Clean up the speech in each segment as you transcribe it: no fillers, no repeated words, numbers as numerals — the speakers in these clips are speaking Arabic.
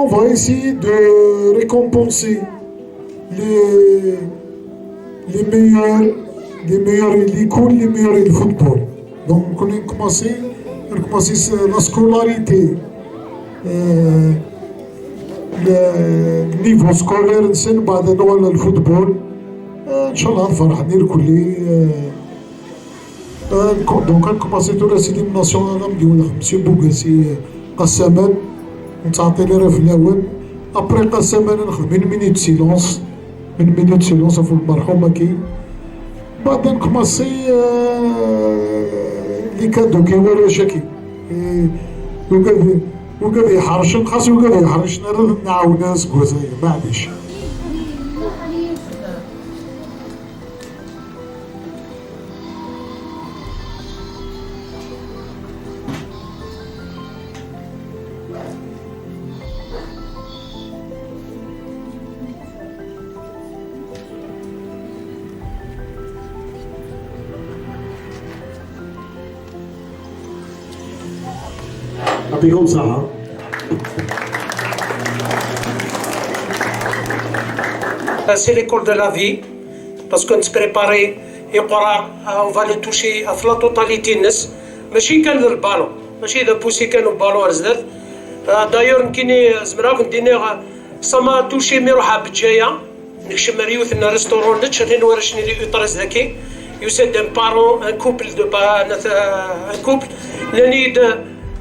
on va essayer de récompenser les, les meilleurs, l'école, les meilleurs du football. Donc, on a commencé la scolarité. النيفو سكولير نسن بعد نوع الفوتبول ان شاء الله فرحني الكلي دونك نكوماسي تو لا سيليميناسيون انا نديو مسيو بوغاسي قسمان نتعطي لي راه في الاول ابري قسمان ناخذ من مينيت سيلونس في المرحوم كي بعد نكوماسي لي كادو كيوالو شاكي وقد يحرشن خاص وقد يحرشن راه نعاون ناس كوزايا معليش. يعطيكم الصحة. C'est l'école de la vie parce qu'on se préparait يقرا on va les toucher في لا توتاليتي الناس ماشي كان البالون ماشي اذا بوسي كانوا بالون رزدات دايور كاين زمرا كنت دينا سما توشي مي روحها بجايه نكشم ريوث ان ريستورون نتش هذين ورشني لي اوترز ذاكي يسد ان بارون ان كوبل دو با ان كوبل لاني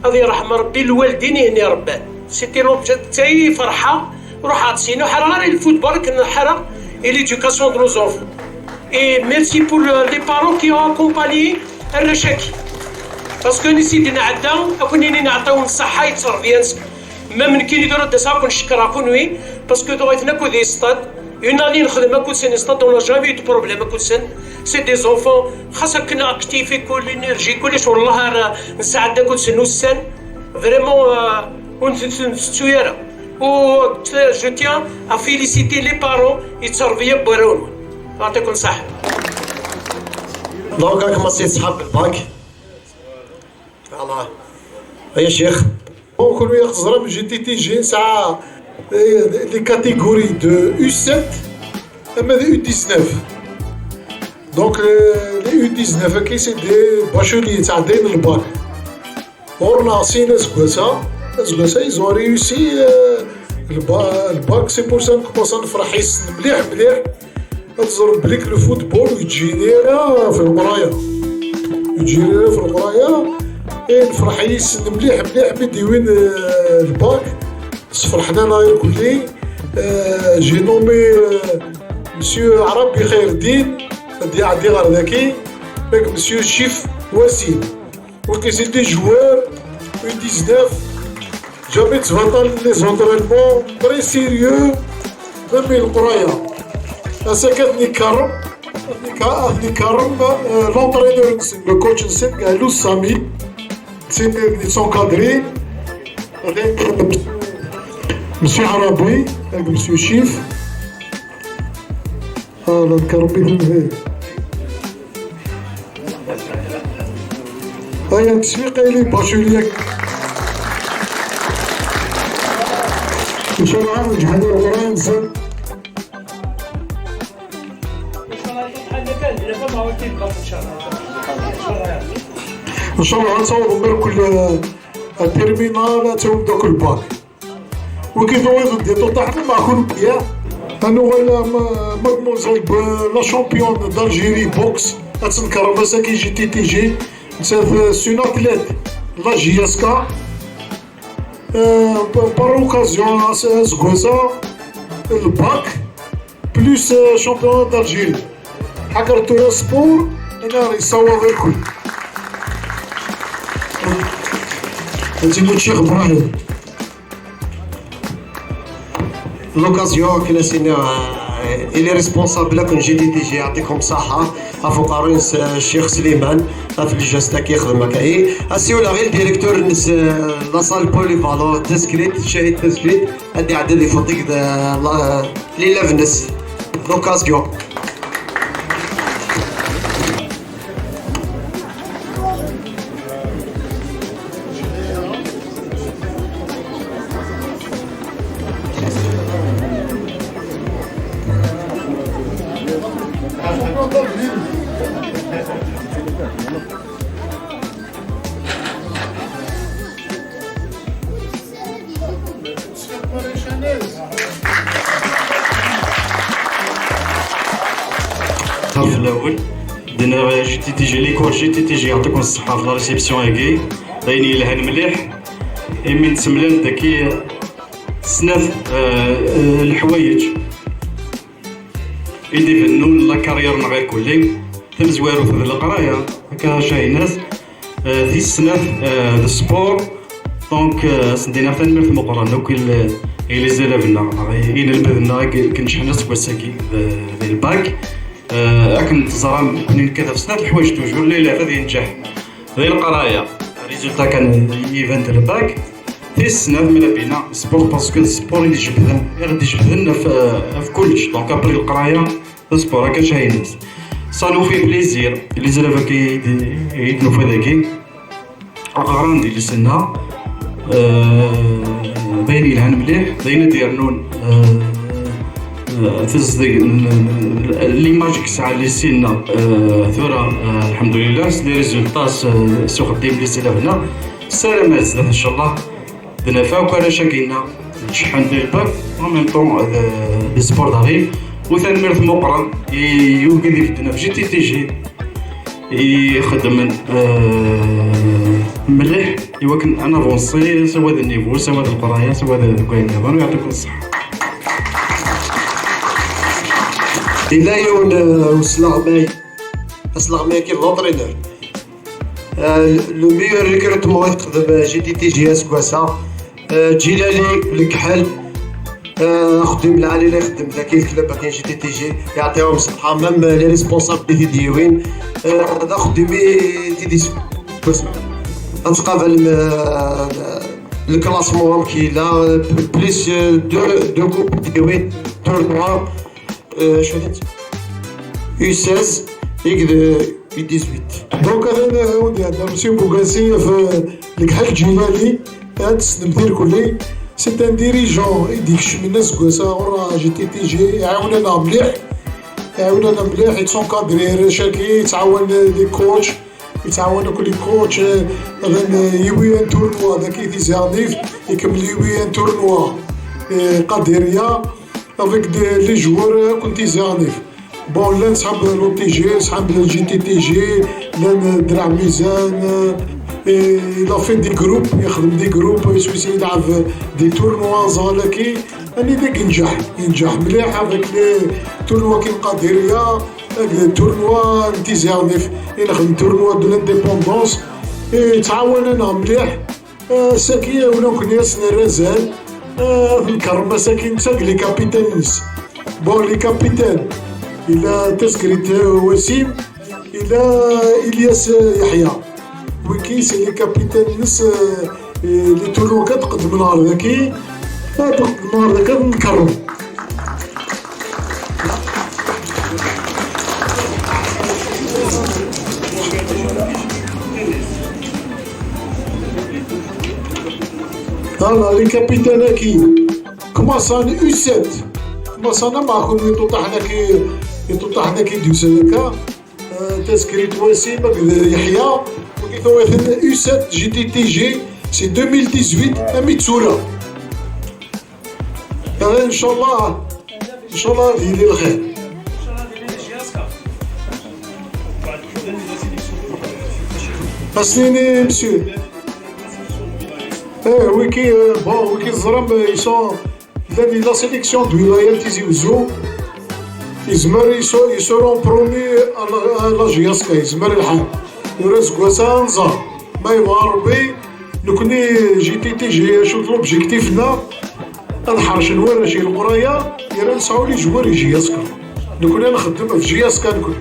هذه رحمه ربي الوالدين يعني ربان سيتي لوبجي تاعي فرحه روح عطسينا حرا غير الفوتبول كنا حرا et l'éducation de nos enfants. Et merci pour les parents qui ont accompagné الرشاكي. parce que نسيت نعداو أكوني نعطيو الصحة يتصرفيانس. même كي نديرو دسا كون شكرا كون وي parce que دويت ناكو دي ستاد une année نخدم كل سنة ستاد on n'a jamais eu de problème كل سنة. c'est des enfants خاصة كنا اكتيفي كل انرجي كلش والله راه نساعدنا كل سنة والسن vraiment ونتسويرا. je tiens à féliciter les parents يتصرفيا ببراون يعطيكم الصحة. دونك راكم صحاب الباك فوالا يا شيخ كل يخزر من جي تي تي جي ساعة لي كاتيجوري دو U7 اما دي U19 دونك لي U19 كي سي دي باشولي تاع دين الباك ورنا سينا زكواسا ils ont réussi le bac c'est pour ça نكوماسا نفرح يسن مليح تزرب بليك لو فوتبول ويجيني راه في المرايا نفرح يسن مليح بدي وين الباك فرحنا ناير كلي جي نومي مسيو عربي خير الدين دي عدي غير ذاكي ماك مسيو شيف وسيم وكي سي دي جوار U19 jamais tu vas dans les entraînements très sérieux même القراية أسكتني كرم l'entraîneur le coach نسيت قالو سامي ils sont cadrés avec monsieur عربي avec monsieur شيف الكرمي في هيا تسويق لي باشوليك إن شاء الله نجحدوا القرآن نسن إن شاء الله نصور غير كل التيرمينال تاهم دوك الباك وكيف هو غدي طاحنا معكم بيا أنا ولا مادموزيل لا شامبيون دالجيري بوكس أتنكر مساكي جي تي تي جي سون أتليت لا جي اس كا par occasion زكوزا الباك بلوس شامبيون دالجيري حكرتو سبور انا يصور الكل هادي الشيخ ابراهيم لوكازيون كنا سينا إلي ريسبونسابل كون جي تي تي جي يعطيكم الصحة أفوقارين الشيخ سليمان في الجاستا كيخدم هكايا أسيولا غير ديريكتور نس لاصال بولي فالو تسكريت شاهد تسكريت هادي عدد يفوتيك لي لافنس لوكازيون الصف الاول درنا جي تي تي جي ليكول جي تي تي جي يعطيكم الصحه في لا ريسبسيون هاكي دايني لها مليح من تسملان داكي سناف الحوايج يدي فنو لا كارير غير كلي ثم زوارو في القرايه هكا شاي ناس في السناف السبور دونك سندينا حتى نمر في مقرن دوك لي زيلافنا الى البذنا كنشحنا سكواساكي ذي الباك اكن تزرام كون كذا في سنة الحوايج توجور ليلة غادي ينجح ذي القرايه ريزولتا كان ايفنت الباك في السنة مالا بينا سبور باسكو السبور اللي غادي يجبدنا في كلش دونك ابري القرايه السبور هكا شاي الناس صانو فيه بليزير لي زلافا يدنو في هذاكي غراندي اللي سنها باين يلهن مليح باين ديرنون تصدق ليماج ساعه اللي سينا ثورة الحمد لله لي ريزولطا سو خديم لي سيلا هنا السلامات زاد ان شاء الله دنا فاوك على شاكينا شحال ديال الباك en même temps لي سبور داريف وثاني مرث مقرن يوقف يفدنا في جي تي تي جي يخدم مليح يمكن انا افونسي سوا هذا النيفو سوا هذا القرايه سوا هذا كاين دابا يعطيكم الصحه. إلا يون وسلغماي سلغماي كي لونطرينور لو ميور ريكروتمون يخدم جي تي تي جي اس كواسا جيلالي الكحل خدم العالي اللي يخدم ذاك الكلاب كاين جي تي تي جي يعطيهم الصحة ميم لي ريسبونسابل دي ديوين هذا خدمي تيدي نتقابل الكلاسمون كاينه بليس دو كوب ديوين تورنوا شو هادي U16 يقدر U18 دونك هذا ودي عندنا مسيو بوغاسي في الكحل الجيلالي هاد السنمدير كلي سي ان ديريجون يديكش من الناس كواسا ورا جي تي تي جي يعاوننا مليح يتسونكادري شاكي يتعاون دي كوتش يتعاون كل كوتش يوي ان تورنوا هذاك يتيزانيف يكمل يوي ان تورنوا قادريه افيك لي جوار كنت يزانيف بون لا نصحاب لو تي جي نصحاب الجي تي تي جي لا درع ميزان إلا في دي جروب يخدم دي جروب يسوي يلعب دي تورنوا زالكي اني داك ينجح مليح افيك لي تورنوا كي القادريه تورنوا نتيزانيف يخدم تورنوا دو لانديبوندونس تعاوننا مليح ساكيه ولا كناس الرزال نكرم مساكين تاك لي كابيتان نس بون لي كابيتان الى تسكريت وسيم الى الياس يحيى وكيس لي كابيتان نس لي تورنوا كتقدم النهار ذاكي هذاك النهار ذاك نكرم فوالا لي كابيتان كي كوماسان U7 كوماسانا معكم يطوطحنا كي دوس هذاكا تسكريت وسيم يحيى وكيتوثن U7 جي تي تي جي سي 2018 ميتسورا ان شاء الله يدير الخير. أصليني مسيو ويكي الزرم يسون لاني لا سيليكسيون دو ولايات تيزي وزو يزمر يسورون برومي لا جياسكا يزمر الحال يورز كواسا نزار ما يبغى ربي نكوني جي تي تي جي شوف لوبجيكتيفنا نحرش نورا شي القرايه يرا نسعو لي جوار جياسكا نكون نخدم في جياسكا نكون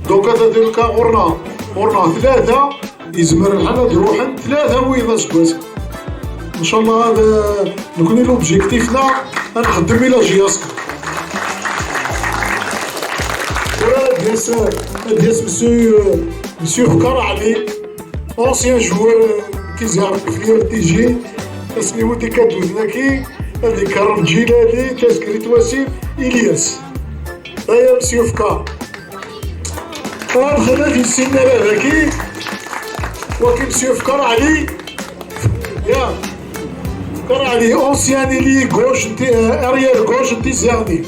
دونك هذا دركا غورنا ثلاثه يزمر الحال تروحن ثلاثه وين سكواسا ان شاء الله هذا نكون لوبجيكتيفنا نخدم الى جياسكا ديس مسيو فكر علي اونسيان جوار كيزعرف في تي جي اسمي ودي كادوزناكي هذيك كرم جيلالي تسكريت وسيم الياس هيا مسيو فكر دخلنا في السن هذاكي وكي مسيو فكر علي يا فكر علي اونسيان لي غوش اريير غوش ديزيرني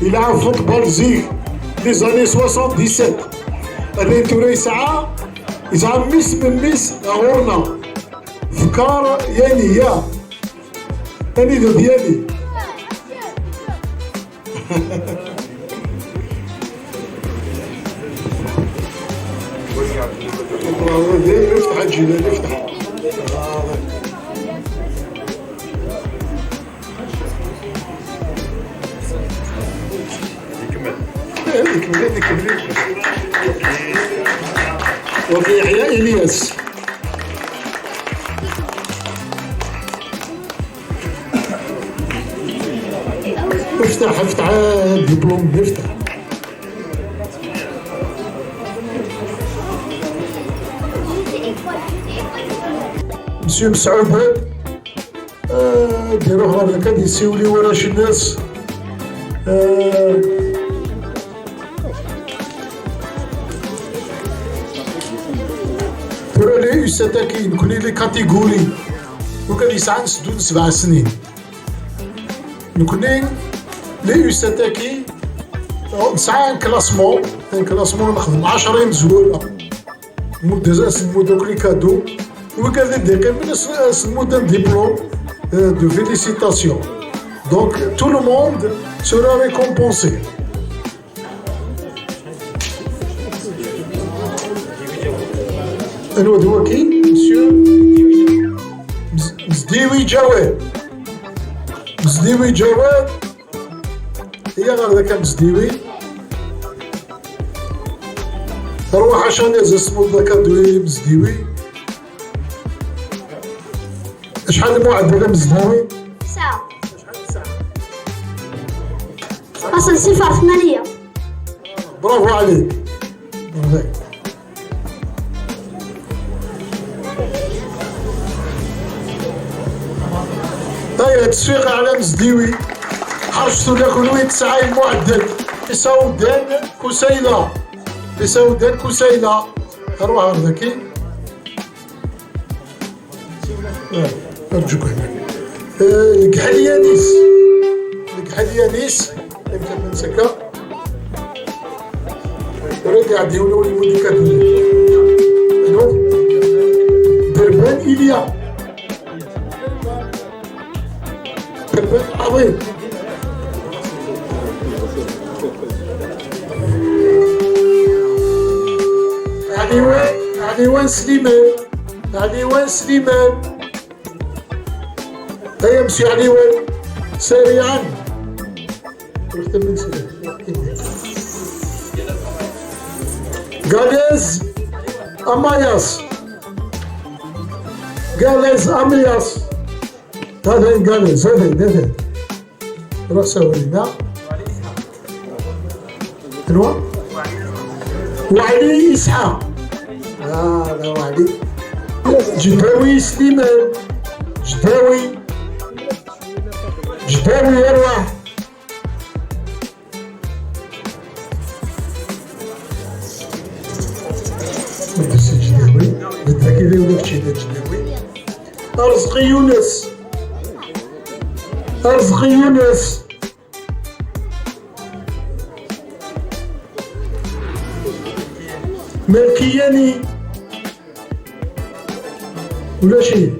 يلعب فوتبول زيك لي زاني 77 الرين توري ساعة يسعى ميس من ميس غورنا فكر ياني يا أني ذو ديالي افتح الجيلان افتح نكمل وفي إحياء إلياس افتح الدبلوم افتح مسيو مسعود ديروه هذاك يسيولي ورا شي ناس ترى لي يستاكي نكون لي كاتيجوري وكان يسعى نسدو 7 سنين نكون لي يستاكي نسعى كلاسمون نخدم 10 مزوره مدة كلي كادو وكان لديك من المدة ديبلوم de félicitations. Donc tout le monde sera récompensé. الواد هو كي مسيو مزديوي جواد هي غير ذاك مزديوي روح عشان اسمو ذاك دوي مزديوي شحال المعدل مزداوي؟ ساعة أصل 0.8 برافو عليك طيب التسويق على مزديوي حرشتو لكم وين 9 المعدل بسودان كسيلة اروح هذاكي أرجوك هنا الكحل يانيس امتى بنسكا راه قاعد يولوا لي موديكاتور دربان إيليا دربان عظيم عليوان سليمان هيا مسيو عليوان سريعا غاليز أمياس هذا غاليز هذا رأسه ولينا وعلي إسحاق لا وعلي جداوي سليمان جداوي يروح جداوي بالتأكيد ولا شيء جداوي أرزقي يونس ملكياني ولا شيء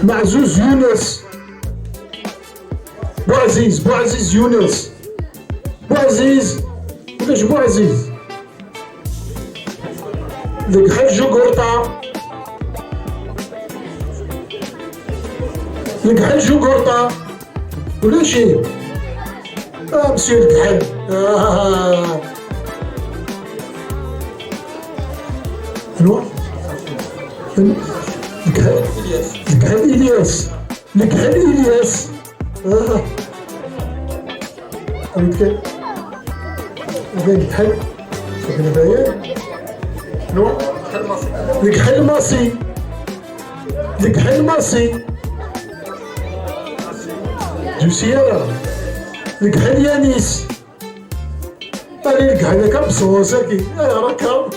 معزوز يونس بوعزيز يونس بوعزيز ولاش بوعزيز لك حجو قرطة ولا شيء مسيو الكحل الكحل إلياس فهمت كيف؟ هذا الكحل شوفنا باين الكحل ماسي جو سيارة الكحل يانيس هاني الكحل هكا بصوص هاكي راكا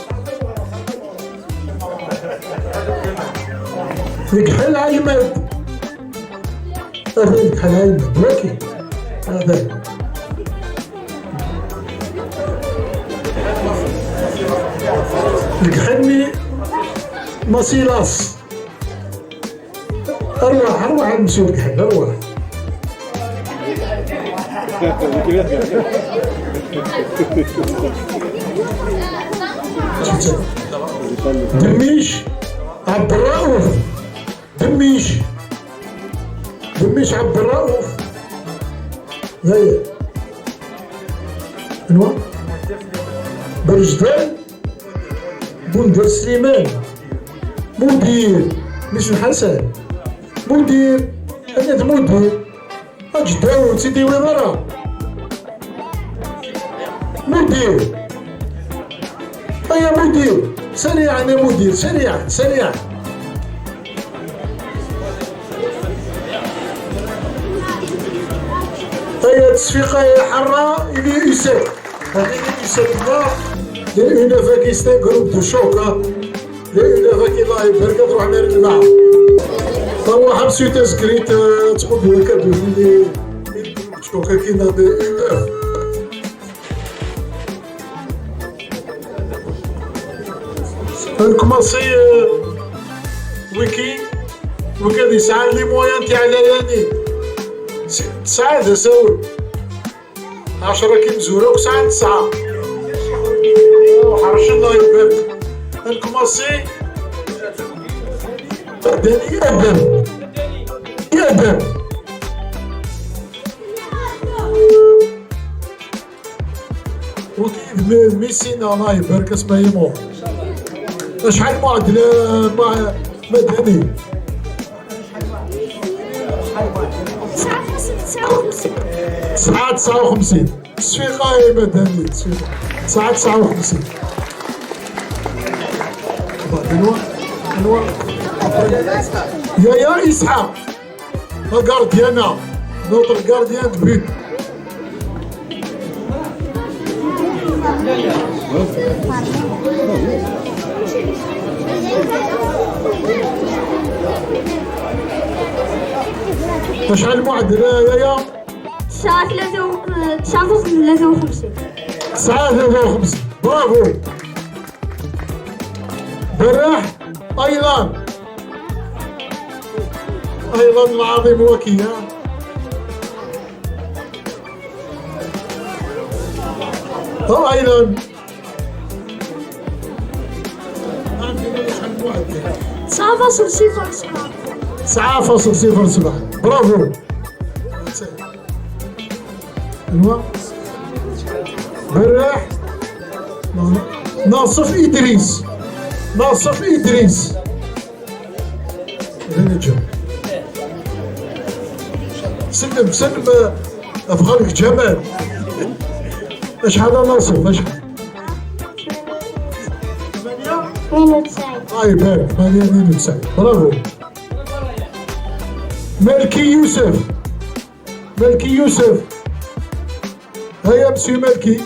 الكحل عيماد هذا الكحل عيماد واكي هذا الكحل مصيلاس أروح نمشيو الكحل أروح دميش عبد الرؤوف دميش عبد الرؤوف هيا انوا برجدان بندر سليمان مدير مش الحسن مدير انا مدير اجي داود سيدي وين راه مدير يا مدير سريعا يا مدير سريعا هيا تصفيقة يا حرة إلي إساك هذه إساك الله لأن فاكستان جروب دو شوكا لأن فاكي الله يبارك تروح نرد معاه هو حبسو تسكريت تقول هكا اللي شوكا كي ناضي نكماسي ويكي غادي يسعى لي مويان تاع ليالي تسعة ساول 10 كي مزورة وساعة 9 وحرش الله يبارك نكماسي يقدم وكيف ميسينا الله يبارك اسمه يمو شحال معدل مع مدني 59 تصفيقة يا مدني تصفيقة 59 انوا يا اسحاق الجارديانا نوتر جارديان بيت شحال المعدل يا 53 برافو براح ايلان العظيم وكيل ايلان 9.07 برافو براح ناصف إدريس سلم أفغانك جمال شحال ناصف شحال 92 الله يبارك 92 برافو مالكي يوسف هيا مسيو مالكي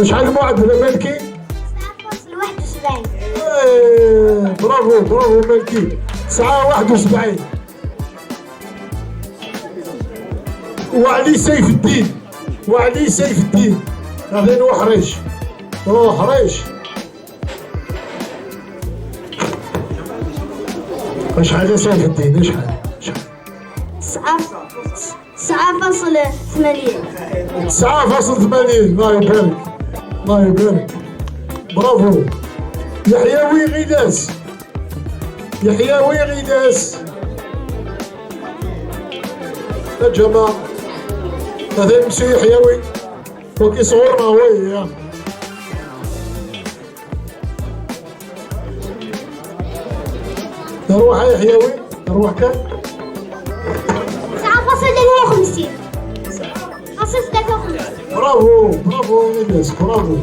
شحال المعدل مالكي 71 برافو مالكي 71 وعلي سيف الدين هذين وحريش شحال يا سيف الدين شحال 9.80 الله يبارك برافو يحيوي غيداس يا جماعة هذا مسيو يحيوي وكي صورنا هوي يا نروح يا حيوي نروح كان 9.53 برافو إلياس برافو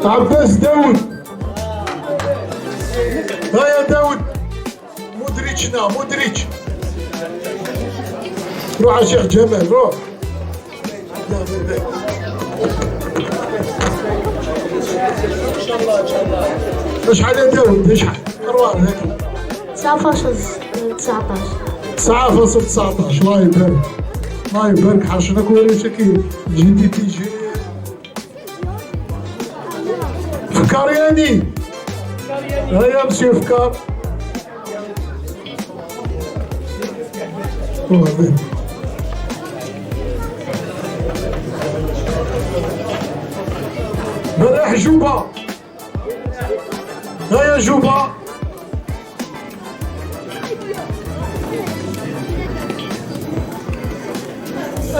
عباس داود ها يا داود مودريتشنا مودريتش روح يا شيخ جمال روح ان شاء الله ان شاء الله. شحال يا داود شحال؟ اروح هاك 9.19 الله يبارك الله يبارك حرشنا كوريتك جيتي تيجي فكار ياني هيا مسيو فكار بلاح جوبا هيا جوبا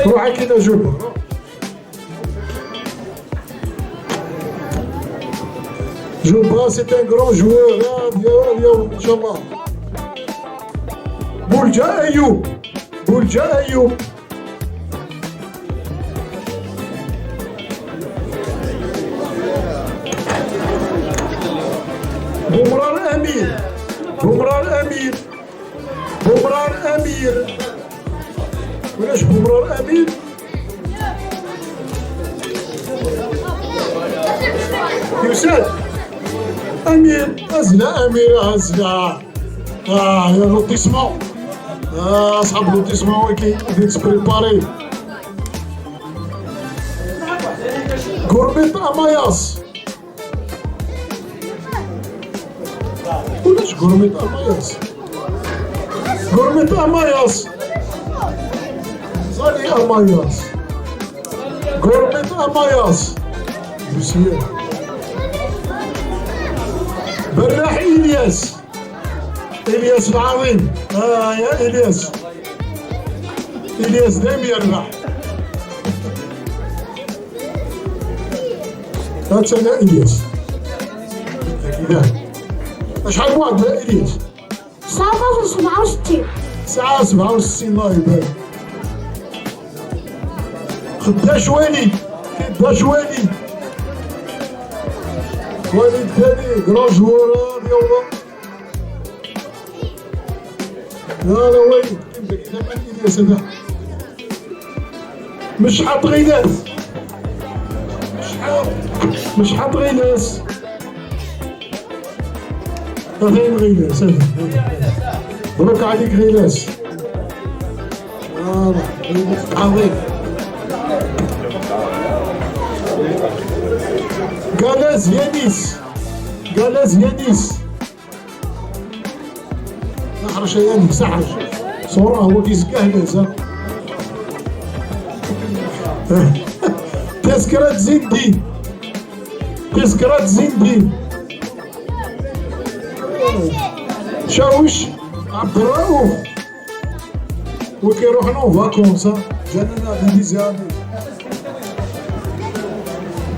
روح كده جوبا جوبا سي ان غران جوور اليوم ان شاء الله بولجا ايوب بولجا ايوب بومران امير بومران امير بومران امير ولاش بومران امير يوسف امير هزنا امير هزنا يا لوتيسمون اصحاب لوتيسمون كي تبريباري غورميت اماياس ولاش غورميت اماياس غورميت اماياس زالي اماياس غورميت اماياس يوسف براح إلياس إلياس العظيم يا إلياس إلياس دايما يربح هات أنا إلياس كذا شحال واحد إلياس 9.67 الله يبارك خداش والي خداش والي وليد ثاني كران جوار يلا لا وليد كيف داك الياس هذا مش حاط غلاس مش حاط غلاس هذا غلاس مبروك عليك غلاس عظيم غلاس يانيس غلاس يانيس نحرش يانيس نحرش صورة هو كيزكاه لازم تذكرة زين الدين تذكرة زين الدين شاوش عبد الرؤوف وكيروح نو فاكونس جانا دي زيادة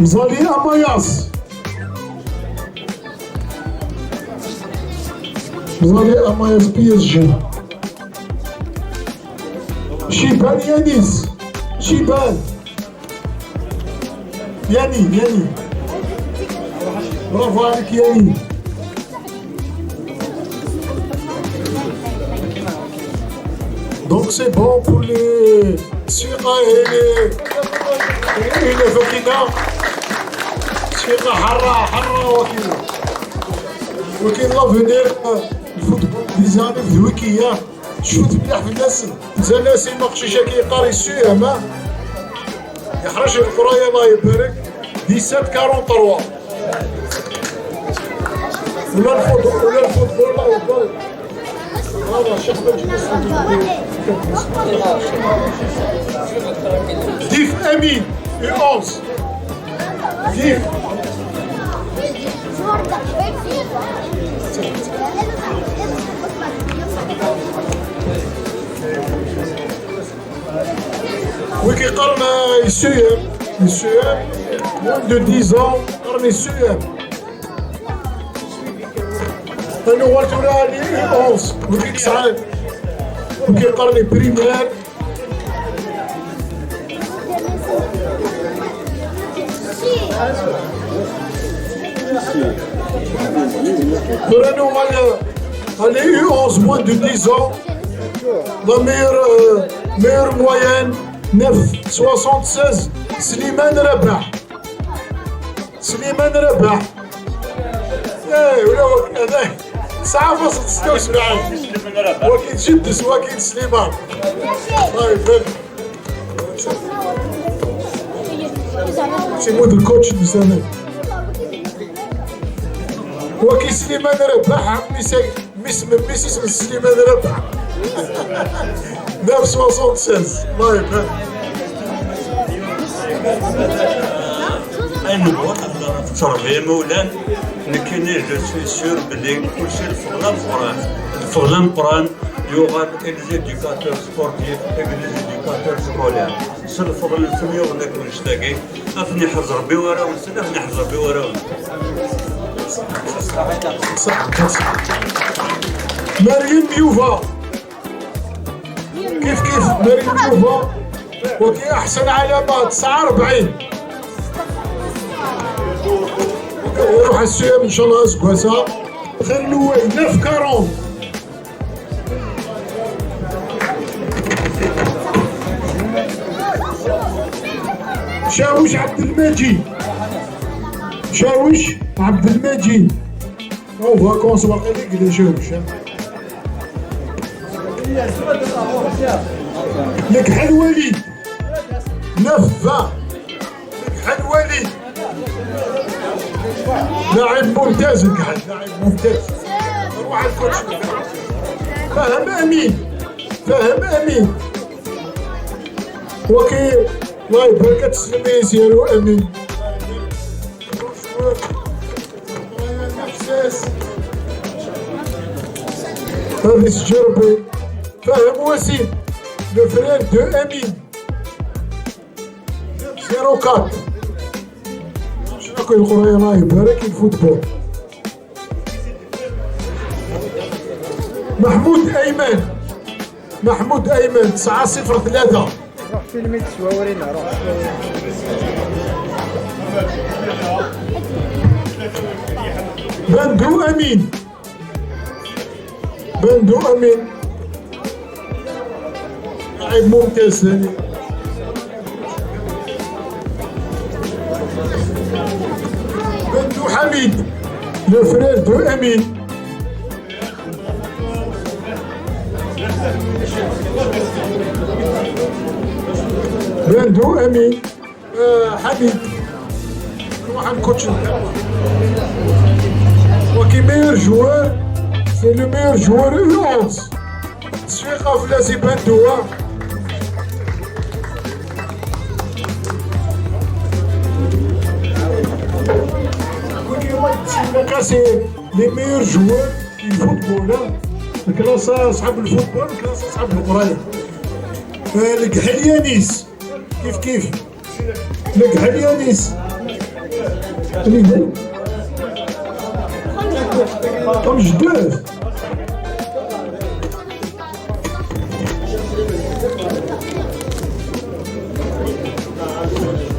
مزالي اماياس مزالي اماياس بي اس جي شيبان يانيس شيبان ياني برافو عليك ياني Donc c'est bon pour les Sira et les Fakina. Sira حرة وكاين لافونير الفوتبول ديزاني في ذويكية شفت مليح في الناس زناسي مقشيشة كيقاري السهم يحرج الكرة الله يبارك 17-43 ولا الفوتبول الله يبارك هذا شيخ مجلس ديف امين 11 ديف وكي قرن السيام moins de 10 ans قرن السيام أنا ورثنا لي 11 وكي 9 وكي قرني بريمير Prenons allez, 11 moins de 10 ans. La meilleure moyenne, 9,76. Slimane Rabah. Slimane Rabah. ولا ساعة فاصل 76 وكيل جدس وكيل سليمان. C'est moi le coach du Sané. وكيل سليمان رباح ميسي سليمان رباح 9,76 الله يبارك. أنا نقول تربية مولان لكن جو سوي سور بلي كلشي الفضل القرآن يوغان إليزيديكاتور سبورتيف إليزيديكاتور سكولير سر الفضل الفني وغدا كلش تاكي أفني حفظ ربي ورا ونسنا أفني حفظ ربي ورا مريم يوفا كيف مريم يوفا وكي أحسن علامات 49 يروح السيام ان شاء الله اسكواسا خلوه 9,40 شاوش عبد المجيد شاوش عبد المجيد او فاكونس باقي لي شاوش لك الوليد 9,20 لك الوليد لاعب ممتاز القعد لاعب ممتاز. روح على الكوتش فهم امين وكي الله يبارك تسلم يسيرو امين. هذه التجربة فهم وسيم لو فرير دو امين 04. شنو يقول الله يبارك الفوتبول. محمود ايمن 903. فيلمي تسوى ورينا روح. بندو امين لاعب ممتاز هذه. بندو حميد لو فرير دو امين. بندو امين حميد روح على الكوتش وكي ميور جوار سي لو ميور جوار U11 تسويقه في لازي بندو. C'est les meilleurs joueurs du football. الكلاس أصحاب الفوتبول الكلاس أصحاب القراية. الكحليانيس كيف الكحليانيس اللي هو comme جداد.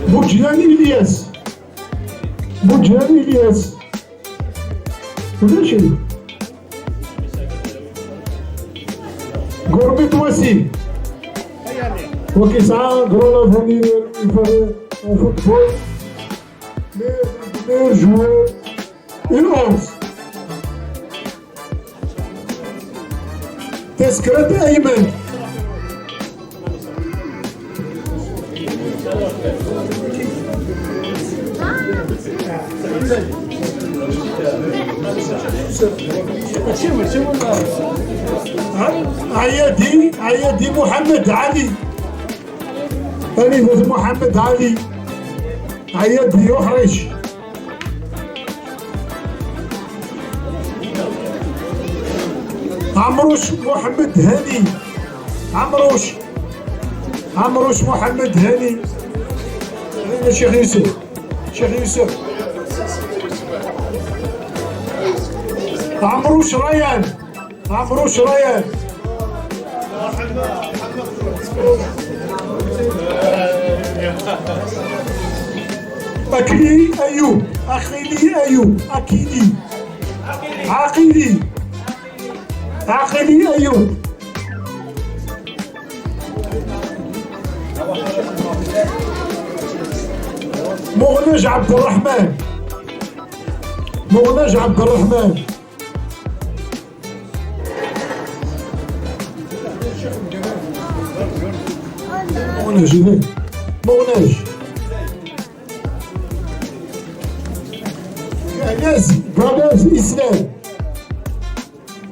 بوجياني إلياس ولا شيء. غوربيت وسيم وكيسعى غرولا فاني au football meilleur joueur U11. تذكرة أيمن عيادي محمد علي. خليفة محمد علي عيادي يحرش. عمروش محمد هاني عمروش محمد هاني. شيخ يوسف عمروش ريان أكيدي أيوب عقيلي أيوب. مغنج عبد الرحمن. مغنج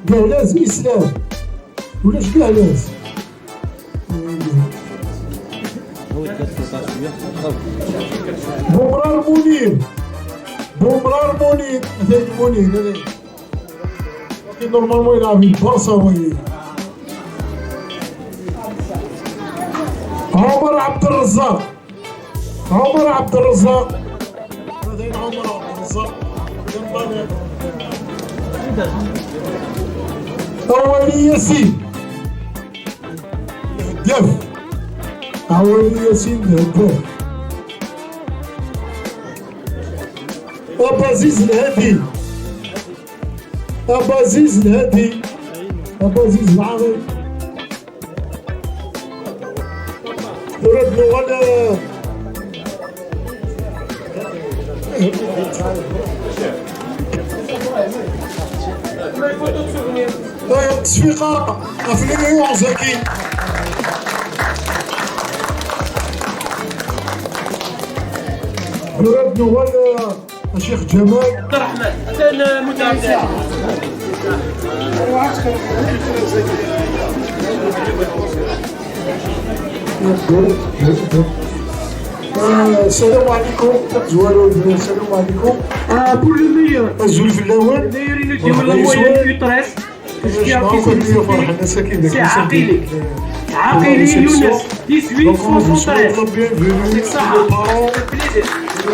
جهلاز إسلام ولاش جهلاز بومرار منير هذاك منير هذاك نورمالمون يلعب البارسا وي عمر عبد الرزاق هذاك عمر عبد الرزاق أولي ياسين الهداف أولي ياسين الهداف أبازيز الهادي أبازيز العظيم ورد ولا تصفيقة أفلام زكي ورد ولا الشيخ جمال عبد الرحمن هذا المتابع. السلام عليكم زوالو السلام عليكم. pour le meilleur الزول في الأول meilleur inutile ولا moyen U13 سي عقيلي يونس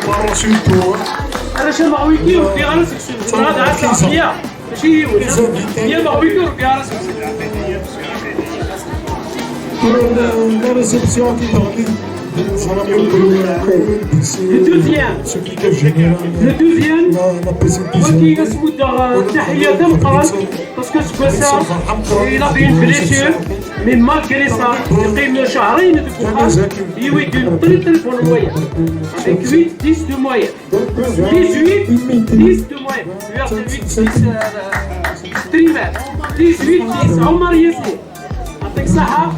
18 انا شا مغويكي ودي راسك هذا عارف العقلية ماشي هي مغويكي ودي راسك la réception qui le deuxième qui اسمه تحية دمقران باسكو سباسا il avait une blessure mais malgré ça يقيم شهرين de courage يويد une très bonne moyenne avec 8-10 de moyenne 18-10 de moyenne 8-10 trimestre 18-10 عمر ياسين يعطيك الصحة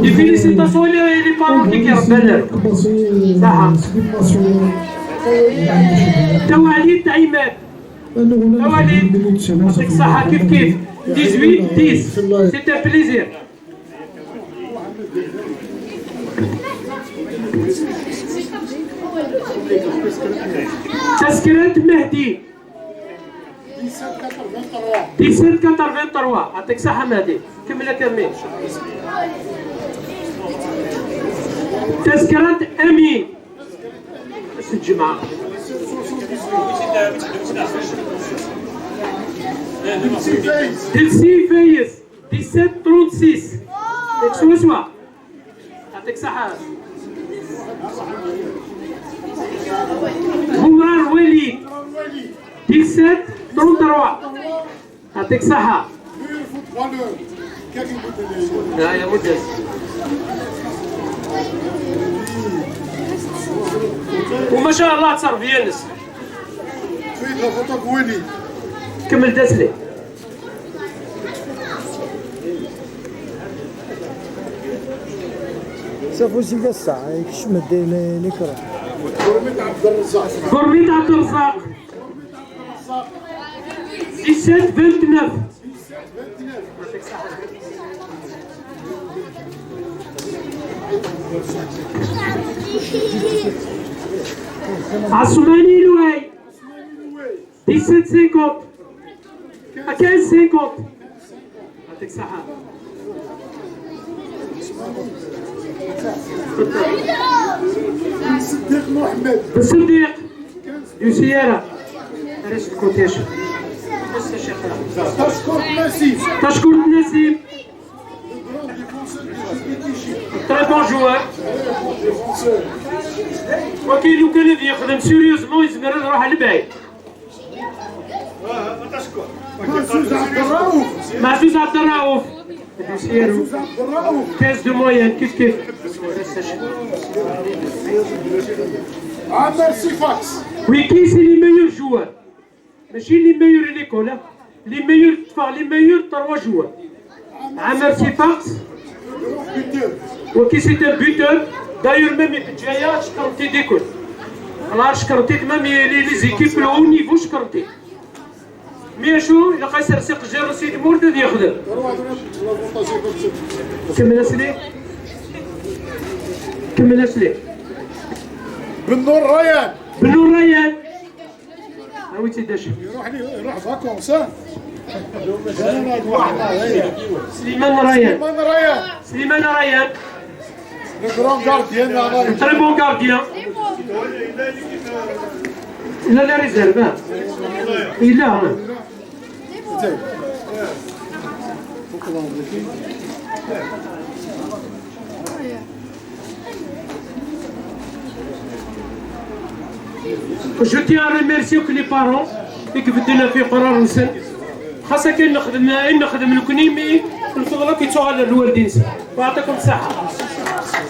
et félicitations les parents qui كيربى صح تواليد عماد تواليد يعطيك الصحة كيف 18-10 c'est un plaisir. تذكرة مهدي 1783 يعطيك الصحة مهدي كملها كمل. تذكرة أمين بس الجمعة تلسي فايز 1736 سوا يعطيك الصحة. عمر وليد 1733 يعطيك الصحة. لا يا مدرس وما شاء الله تصرف يانس كمل داسلي. سافو زيكا الساعة يكشم الدين نكرة غرميت عبد الرزاق 1729 عثماني لوي 1750 1550 يعطيك الصحة. صديق محمد الصديق يسيارة رئيس الكوتيش تشكر نسيم très bon joueur وكاين لو كان هذا يخدم سيريوزمون يزمر يروح لبعيد. معزوز عبد الرؤوف كاس دو موين كيف عمر سيفاكس. وي كي سي لي ميور جوار ماشي لي ميور ليكول لي ميور تفاق لي ميور 3 جوار. عمر سيفاكس وكي سي ان بوتور دايور ميم جايه شكرتي ديكول انا شكرتيك ميم لي زيكيب لو نيفو شكرتي مي شو الا قيصر سيق جير سيدي مورد يخدم. كمل اسلي كمل اسلي. بالنور ريان. بالنور ريان عاودتي داش يروح فاكونس. سليمان ريان. سليمان ريان Le grand gardien. Très bon gardien. Il a la réserve. Il a. Je tiens à remercier que les parents et que vous donnez في قرار نسن خاصة كي نخدم الكنيمي الفضلات يتوعى على الوالدين. ويعطيكم الصحة.